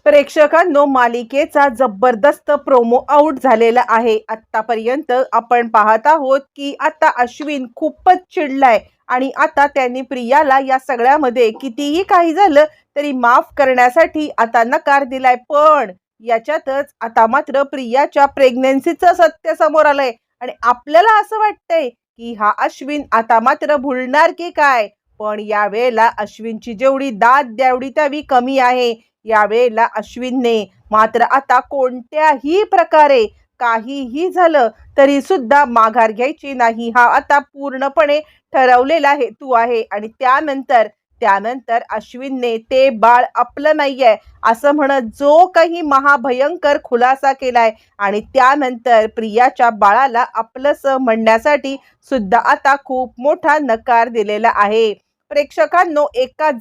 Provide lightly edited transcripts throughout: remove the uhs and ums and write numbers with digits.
प्रेक्षकांनो, मालिकेचा जबरदस्त promo out झालेला आहे. आतापर्यंत आपण पाहत आहोत की आता अश्विन खूपच चिडलाय आणि आता त्यांनी प्रियाला या सगळ्यामध्ये कितीही काही झालं तरी माफ करण्यासाठी आता नकार दिलाय. पण याच्यातच आता मात्र प्रियाच्या प्रेग्नन्सीचं सत्य समोर आलंय आणि आपल्याला असं वाटतंय की हा अश्विन आता मात्र भुलणार की काय. पण यावेळेला अश्विनची जेवढी दाद तेवढी त्यावी कमी आहे. यावेळेला अश्विनने मात्र आता कोणत्याही प्रकारे काहीही झालं तरी सुद्धा माघार घ्यायची नाही, हा आता पूर्णपणे ठरवलेला हेतू आहे. आणि त्यानंतर अश्विनने ते बाळ आपलं नाहीये असं म्हणत जो काही महाभयंकर खुलासा केलाय आणि त्यानंतर प्रियाच्या बाळाला आपलंसं म्हणण्यासाठी सुद्धा आता खूप मोठा नकार दिलेला आहे. प्रेक्षकांनो, एका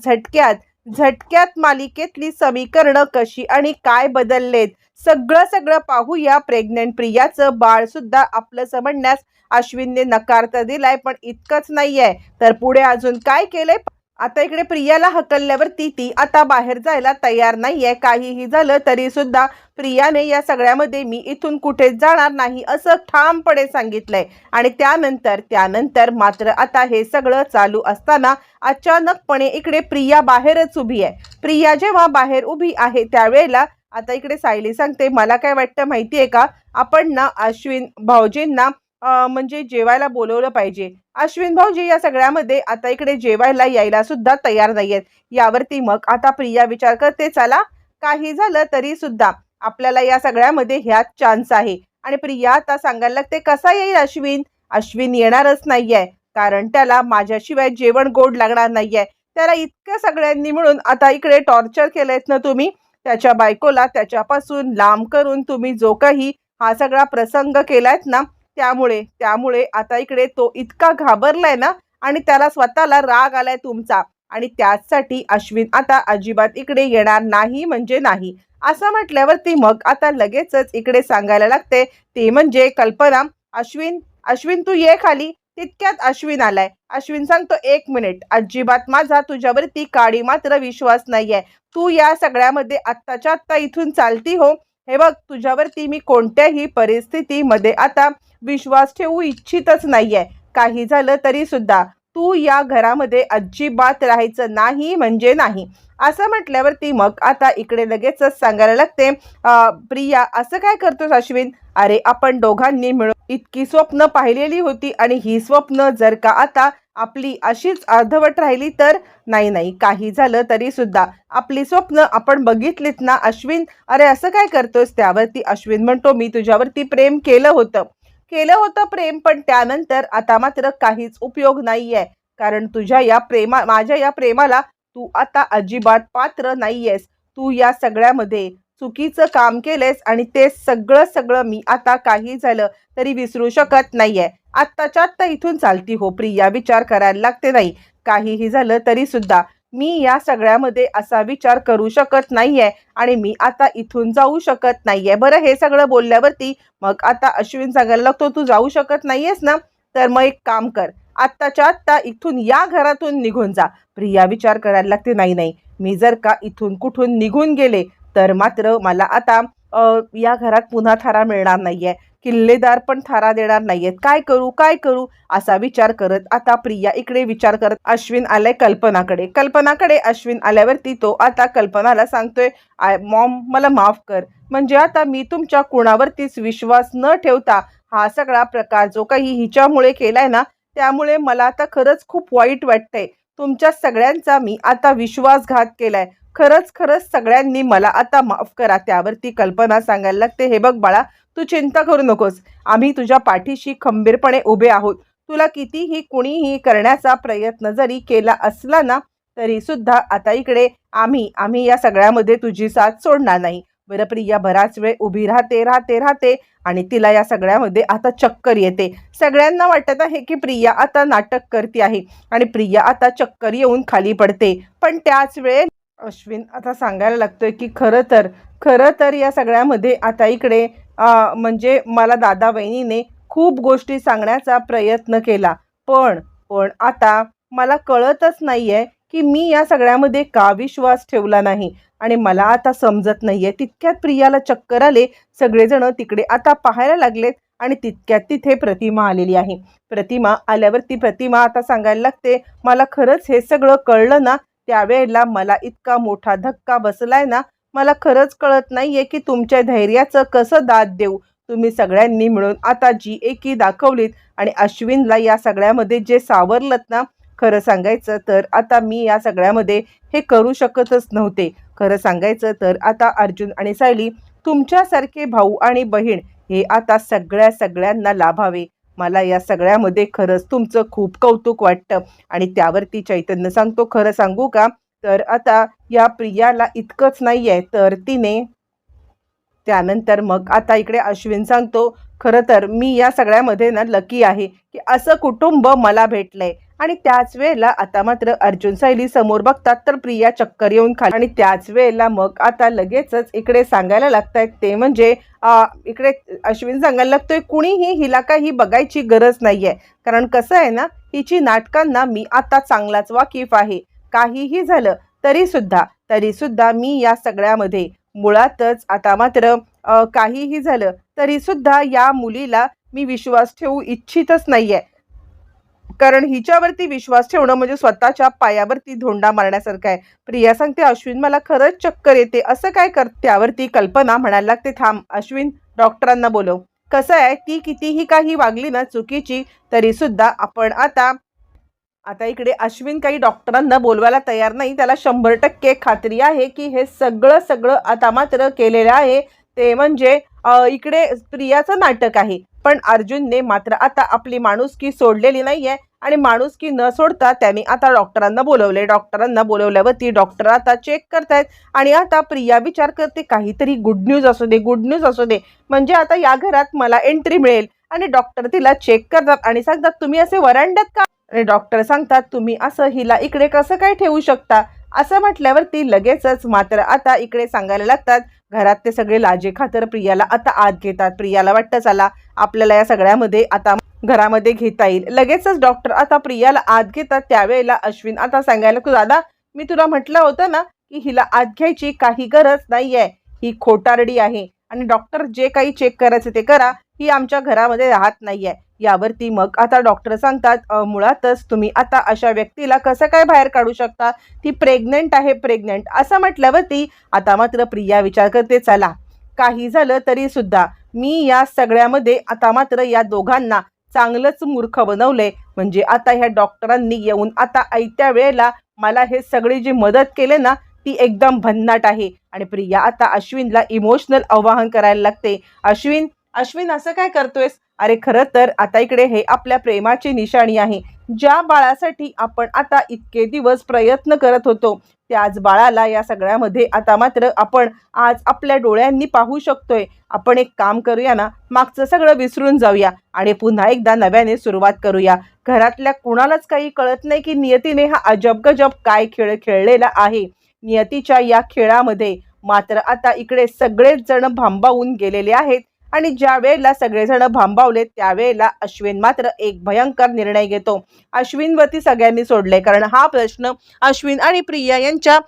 झटक्यात मालिकेतली समीकरणं कशी आणि काय बदललेत सगळं पाहूया. प्रेग्नंट प्रियाचं बाळ सुद्धा आपलं म्हणण्यास अश्विनने नकार तर दिलाय, पण इतकंच नाहीये तर पुढे अजून काय केलंय. आता इकडे प्रियाला हकलल्यावरती ती आता बाहेर जायला तयार नाहीये. काहीही झालं तरी सुद्धा प्रियाने या सगळ्यामध्ये मी इथून कुठेच जाणार नाही असं ठामपणे सांगितलंय. आणि त्यानंतर मात्र आता हे सगळं चालू असताना अचानकपणे इकडे प्रिया बाहेरच उभी आहे. प्रिया जेव्हा बाहेर उभी आहे त्यावेळेला आता इकडे सायली सांगते, मला काय वाटतं माहितीये का, आपण ना अश्विन भाऊजींना म्हणजे जेवायला बोलवलं पाहिजे. अश्विन भाऊजी या सगळ्यामध्ये आता इकडे जेवायला यायला सुद्धा तयार नाहीयेत. यावरती मग आता प्रिया विचार करते, चला काही झालं तरी सुद्धा आपल्याला या सगळ्यामध्ये ह्यात चान्स आहे. आणि प्रिया आता सांगायला लागते, कसा येईल अश्विन येणारच नाहीये, कारण त्याला माझ्याशिवाय जेवण गोड लागणार नाहीये. त्याला इतक्या सगळ्यांनी मिळून आता इकडे टॉर्चर केलंयत ना तुम्ही, त्याच्या बायकोला त्याच्यापासून लांब करून तुम्ही जो काही हा सगळा प्रसंग केलायत ना, त्यामुळे आता इकडे तो इतका घाबरलाय ना आणि त्याला स्वतःला राग आलाय तुमचा. आणि त्याचसाठी अश्विन आता अजिबात इकडे येणार नाही म्हणजे नाही असं म्हटल्यावरती मग आता लगेचच इकडे सांगायला लागते, ते म्हणजे कल्पना, अश्विन तू ये खाली. तितक्यात अश्विन आलाय. अश्विन सांगतो, 1 मिनिट, अजिबात माझा तुझ्यावरती काडी मात्र विश्वास नाहीये. तू या सगळ्यामध्ये आत्ताच्या आत्ता इथून चालती हो. हे बघ, तुझ्यावरती मी कोणत्याही परिस्थितीमध्ये आता विश्वास ठेवू इच्छितच नाहीये. काही झालं तरी सुद्धा तू या घरामध्ये अजिबात राहायचं नाही म्हणजे नाही असं म्हटल्यावरती मग आता इकडे लगेचच सांगायला लागते, प्रिया असं काय करतोस अश्विन? अरे आपण दोघांनी मिळून इतकी स्वप्न पाहिलेली होती आणि ही स्वप्न जर का आता आपली अशीच अर्धवट राहिली तर? नाही, काही झालं तरी सुद्धा आपली स्वप्न आपण बघितलीत ना अश्विन. अरे असं काय करतोस? त्यावरती अश्विन म्हणतो, मी तुझ्यावरती प्रेम केलं होतं प्रेम, पण त्यानंतर आता मात्र काहीच उपयोग नाहीये, कारण माझ्या या प्रेमाला तू आता अजिबात पात्र नाहीयेस. तू या सगळ्यामध्ये चुकीचं काम केलेस आणि ते सगळं मी आता काही झालं तरी विसरू शकत नाहीये. आत्ताच्या आत्ता इथून चालती हो. प्रिया विचार करायला लागते, नाही काहीही झालं तरी सुद्धा मी या सगळ्यामध्ये असा विचार करू शकत नाहीये आणि मी आता इथून जाऊ शकत नाहीये. बरं, हे सगळं बोलल्यावरती मग आता अश्विन सांगायला लागतो, तू जाऊ शकत नाहीयेस ना, तर मग एक काम कर, आत्ताच्या आत्ता इथून या घरातून निघून जा. प्रिया विचार करायला लागते, नाही, मी जर का इथून कुठून निघून गेले तर मात्र मला आता या घरात पुन्हा थारा मिळणार नाहीये, किल्लेदार पण थारा देणार नाहीयेत. काय करू असा विचार करत आता प्रिया इकडे विचार करत अश्विन आलाय कल्पनाकडे अश्विन आल्यावरती तो आता कल्पनाला सांगतोय, मॉम मला माफ कर. म्हणजे आता मी तुमच्या कुणावरतीच विश्वास न ठेवता हा सगळा प्रकार जो काही हिच्यामुळे केलाय ना, त्यामुळे मला आता खरंच खूप वाईट वाटतंय. तुमच्या सगळ्यांचा मी आता विश्वासघात केलाय. खरंच सगळ्यांनी मला आता माफ करा. त्यावरती कल्पना सांगायला लागते, हे बघ बाळा, तू चिंता करू नकोस, आम्ही तुझ्या पाठीशी खंबीरपणे उभे आहोत. तुला कितीही कुणीही करण्याचा प्रयत्न जरी केला असला ना तरी सुद्धा आता इकडे आम्ही या सगळ्यामध्ये तुझी साथ सोडणार नाही. बरं, प्रिया बराच वेळ उभी राहते आणि तिला या सगळ्यामध्ये आता चक्कर येते. सगळ्यांना वाटत आहे की प्रिया आता नाटक करते आहे आणि प्रिया आता चक्कर येऊन खाली पडते. पण त्याच वेळेस अश्विन आता सांगायला लागतोय की खरं तर या सगळ्यामध्ये आता इकडे म्हणजे मला दादा वहिनीने खूप गोष्टी सांगण्याचा प्रयत्न केला, पण आता मला कळतच नाहीये की मी या सगळ्यामध्ये का विश्वास ठेवला नाही आणि मला आता समजत नाहीये. तितक्यात प्रियाला चक्कर आले. सगळेजण तिकडे आता पाहायला लागलेत आणि तितक्यात तिथे प्रतिमा आलेली आहे. प्रतिमा आल्यावरती प्रतिमा आता सांगायला लागते, मला खरंच हे सगळं कळलं ना, त्यावेळेला मला इतका मोठा धक्का बसलाय ना, मला खरंच कळत नाहीये की तुमच्या धैर्याचं कसं दाद देऊ. तुम्ही सगळ्यांनी मिळून आता जी एकी दाखवलीत आणि अश्विनला या सगळ्यामध्ये जे सावरलत ना, खरं सांगायचं तर आता मी या सगळ्यामध्ये हे करू शकतच नव्हते. खरं सांगायचं तर आता अर्जुन आणि सायली तुमच्यासारखे भाऊ आणि बहीण हे आता सगळ्यांना लाभावे. मला या सगळ्यामध्ये खरंच तुमचं खूप कौतुक वाटतं. आणि त्यावरती चैतन्य सांगतो, खरं सांगू का, तर आता या प्रियाला इतकंच नाहीये तर तिने त्यानंतर मग आता इकडे अश्विन सांगतो, खरं तर मी या सगळ्यामध्ये ना लकी आहे की असं कुटुंब मला भेटलंय. आणि त्याच वेळेला आता मात्र अर्जुन सायली समोर बघतात तर प्रिया चक्कर येऊन खाली. आणि त्याच वेळेला मग आता लगेचच इकडे सांगायला लागतायत ते म्हणजे इकडे अश्विन सांगायला लागतोय, कुणीही हिला काही बघायची गरज नाहीये. कारण कसं आहे ना, हिची नाटकांना मी आता चांगलाच वाकीफ आहे. काहीही झालं तरी सुद्धा मी या सगळ्यामध्ये मुळातच आता मात्र काहीही झालं तरी सुद्धा या मुलीला मी विश्वास ठेवू इच्छितच नाहीये. कारण हिच्यावरती विश्वास ठेवणं म्हणजे स्वतःच्या पायावरती धोंडा मारण्यासारखं आहे. प्रिया सांगते, अश्विन मला खरंच चक्कर येते, असं काय कर. त्यावरती कल्पना म्हणायला लागते, थांब अश्विन, डॉक्टरांना बोलव. कसं आहे, ती कितीही काही वागली ना चुकीची तरी सुद्धा आपण आता इकडे अश्विन काही डॉक्टरांना बोलवायला तयार नाही. त्याला 100% खात्री आहे की हे सगळं आता मात्र केलेलं आहे ते म्हणजे इकडे प्रियाचं नाटक आहे. पण अर्जुनने मात्र आता आपली माणुसकी सोडलेली नाहीये आणि माणुसकी न सोडता त्याने आता डॉक्टरांना बोलवले. डॉक्टरांना बोलवल्यावरती डॉक्टर आता चेक करतायत आणि आता प्रिया विचार करते, काहीतरी गुड न्यूज असू दे, गुड न्यूज असू दे, म्हणजे आता या घरात मला एंट्री मिळेल. आणि डॉक्टर तिला चेक करतात आणि सांगतात, तुम्ही असे वरांड्यात का. आणि डॉक्टर सांगतात, तुम्ही असं हिला इकडे कसं काय ठेवू शकता. असं म्हटल्यावरती लगेचच मात्र आता इकडे सांगायला लागतात, घरात ते सगळे लाजे खातर प्रियाला आता आत घेतात. प्रियाला वाटतं चला आपल्याला या सगळ्यामध्ये आता घरामध्ये घेता येईल. लगेचच डॉक्टर आता प्रियाला आत घेतात. त्यावेळेला अश्विन आता सांगायला, दादा मी तुला म्हटलं होतं ना की हिला आत घ्यायची काही गरज नाहीये, ही खोटारडी आहे आणि डॉक्टर जे काही चेक करायचं ते करा, ही आमच्या घरामध्ये राहत नाहीये. यावरती मग आता डॉक्टर सांगतात, मुळातच तुम्ही आता अशा व्यक्तीला कसं काय बाहेर काढू शकता, ती प्रेग्नेंट आहे. प्रेग्नेंट असं म्हटल्यावरती आता मात्र प्रिया विचार करते, चला काही झालं तरी सुद्धा मी या सगळ्यामध्ये आता मात्र या दोघांना चांगलंच मूर्ख बनवलंय. म्हणजे आता ह्या डॉक्टरांनी येऊन आता आयत्या वेळेला मला हे सगळी जी मदत केले ना ती एकदम भन्नाट आहे. आणि प्रिया आता अश्विनला इमोशनल आवाहन करायला लागते, अश्विन अश्विन असं काय करतोयस. अरे खरं तर आता इकडे हे आपल्या प्रेमाची निशाणी आहे. ज्या बाळासाठी आपण आता इतके दिवस प्रयत्न करत होतो त्याच बाळाला या सगळ्यामध्ये आता मात्र आपण आज आपल्या डोळ्यांनी पाहू शकतोय. आपण एक काम करूया ना, मागचं सगळं विसरून जाऊया आणि पुन्हा एकदा नव्याने सुरुवात करूया. घरातल्या कुणालाच काही कळत नाही की नियतीने हा अजब गजब काय खेळ खेळलेला आहे. नियतीच्या या खेळामध्ये मात्र आता इकडे सगळेच जण भांबावून गेलेले आहेत. आणि ज्या वेळेला सगळेजण भांबावले त्यावेळेला अश्विन मात्र एक भयंकर निर्णय घेतो. अश्विनवरती सगळ्यांनी सोडले, कारण हा प्रश्न अश्विन आणि प्रिया यांच्या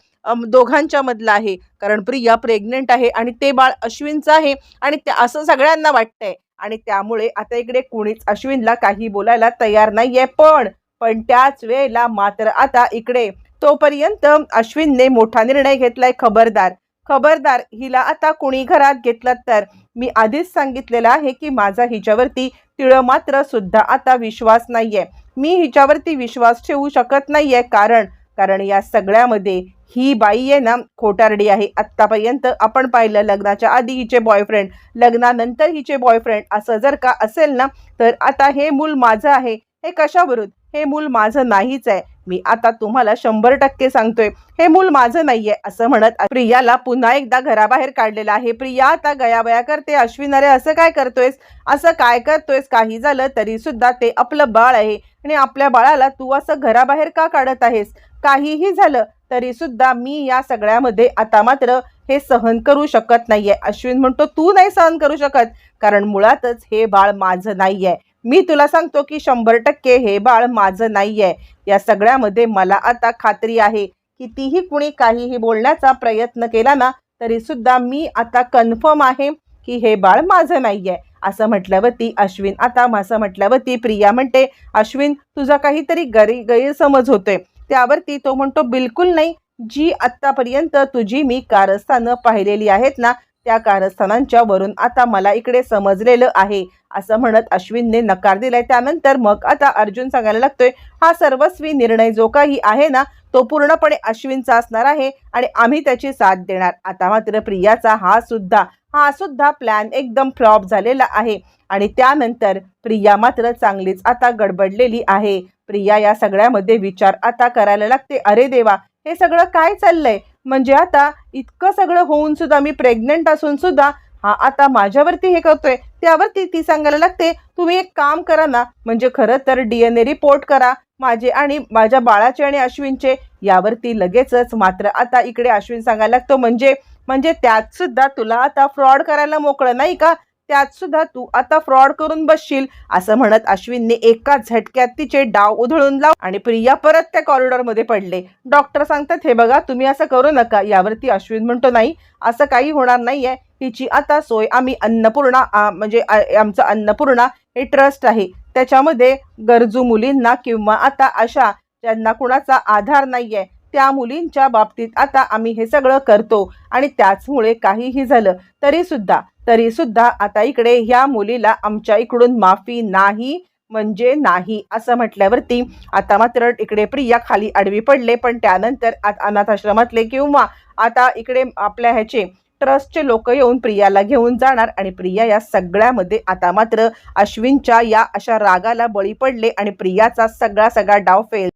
दोघांच्या मधला आहे. कारण प्रिया प्रेग्नेंट आहे आणि ते बाळ अश्विनचं आहे आणि असं सगळ्यांना वाटतंय. आणि त्यामुळे आता इकडे कुणीच अश्विनला काही बोलायला तयार नाहीये. पण त्याच वेळेला मात्र आता इकडे तोपर्यंत अश्विनने मोठा निर्णय घेतलाय, खबरदार हिला आता कुणी घरात घेतलं तर मी आधीच सांगितलेलं आहे की माझा हिच्यावरती तिळ मात्र सुद्धा आता विश्वास नाहीये. मी हिच्यावरती विश्वास ठेवू शकत नाहीये कारण या सगळ्यामध्ये ही बाई आहे ना खोटारडी आहे. आत्तापर्यंत आपण पाहिलं, लग्नाच्या आधी हिचे बॉयफ्रेंड, लग्नानंतर हिचे बॉयफ्रेंड, असं जर का असेल ना तर आता हे मूल माझं आहे. हे कशावरून, हे मूल माझं नाहीच आहे. मी आता तुम्हाला 100% सांगतोय, हे मूल माझं नाहीये. असं म्हणत प्रियाला पुन्हा एकदा घराबाहेर काढलेलं आहे. प्रिया आता गयाबया करते, अश्विन अरे असं काय करतोयस, काही झालं तरी सुद्धा ते आपलं बाळ आहे आणि आपल्या बाळाला तू असं घराबाहेर का काढत आहेस. काहीही झालं तरी सुद्धा मी या सगळ्यामध्ये आता मात्र हे सहन करू शकत नाहीये. अश्विन म्हणतो, तू नाही सहन करू शकत कारण मुळातच हे बाळ माझं नाहीये. मी तुला सांगतो की 100% हे बाळ माझं नाहीये. या सगळ्यामध्ये मला आता खात्री आहे. कितीही कुणी काहीही बोलण्याचा प्रयत्न केला ना तरी सुद्धा मी आता कन्फर्म आहे की हे बाळ माझं नाहीये. असं म्हटल्यावरती अश्विन आता असं म्हटल्यावरती प्रिया म्हणते, अश्विन तुझा काहीतरी गैरसमज होतोय. त्यावरती तो म्हणतो, बिलकुल नाही. जी आत्तापर्यंत तुझी मी कारस्थानं पाहिलेली आहेत ना त्या कारस्थानांच्या वरून आता मला इकडे समजलेलं आहे. असं म्हणत अश्विनने नकार दिलाय. त्यानंतर मग आता अर्जुन सांगायला लागतोय, हा सर्वस्वी निर्णय जो काही आहे ना तो पूर्णपणे अश्विनचा असणार आहे आणि आम्ही त्याची साथ देणार. आता मात्र प्रियाचा हा सुद्धा प्लॅन एकदम फ्लॉप झालेला आहे आणि त्यानंतर प्रिया मात्र चांगलीच आता गडबडलेली आहे. प्रिया या सगळ्यामध्ये विचार आता करायला लागते, अरे देवा हे सगळं काय चाललंय. म्हणजे आता इतकं सगळं होऊन सुद्धा मी प्रेग्नंट असून सुद्धा हा आता माझ्यावरती हे करतोय. त्यावरती ती सांगायला लागते, तुम्ही एक काम करा ना, म्हणजे खरं तर DNA रिपोर्ट करा माझे आणि माझ्या बाळाचे आणि अश्विनचे. यावरती लगेचच मात्र आता इकडे अश्विन सांगायला लागतो, म्हणजे त्यात सुद्धा तुला आता फ्रॉड करायला मोकळं नाही का, त्यात सुद्धा तू आता फ्रॉड करून बसशील. असं म्हणत अश्विनने एका झटक्यात तिचे डाव उधळून लाव आणि प्रिया परत त्या कॉरिडॉरमध्ये पडले. डॉक्टर सांगतात, हे बघा तुम्ही असं करू नका. यावरती अश्विन म्हणतो, नाही असं काही होणार नाहीये. हिची आता सोय आम्ही अन्नपूर्णा म्हणजे आमचं अन्नपूर्णा हे ट्रस्ट आहे, त्याच्यामध्ये गरजू मुलींना किंवा आता अशा ज्यांना कुणाचा आधार नाहीये त्या मुलींच्या बाबतीत आता आम्ही हे सगळं करतो. आणि त्याचमुळे काहीही झालं तरी सुद्धा आता इकडे ह्या मुलीला आमच्या इकडून माफी नाही म्हणजे नाही. असं म्हटल्यावरती आता मात्र इकडे प्रिया खाली आडवी पडले. पण त्यानंतर अनाथ आश्रमातले किंवा आता इकडे आपल्या ह्याचे ट्रस्टचे लोक येऊन प्रियाला घेऊन जाणार आणि प्रिया या सगळ्यामध्ये आता मात्र अश्विनच्या या अशा रागाला बळी पडले आणि प्रियाचा सगळा डाव फेल.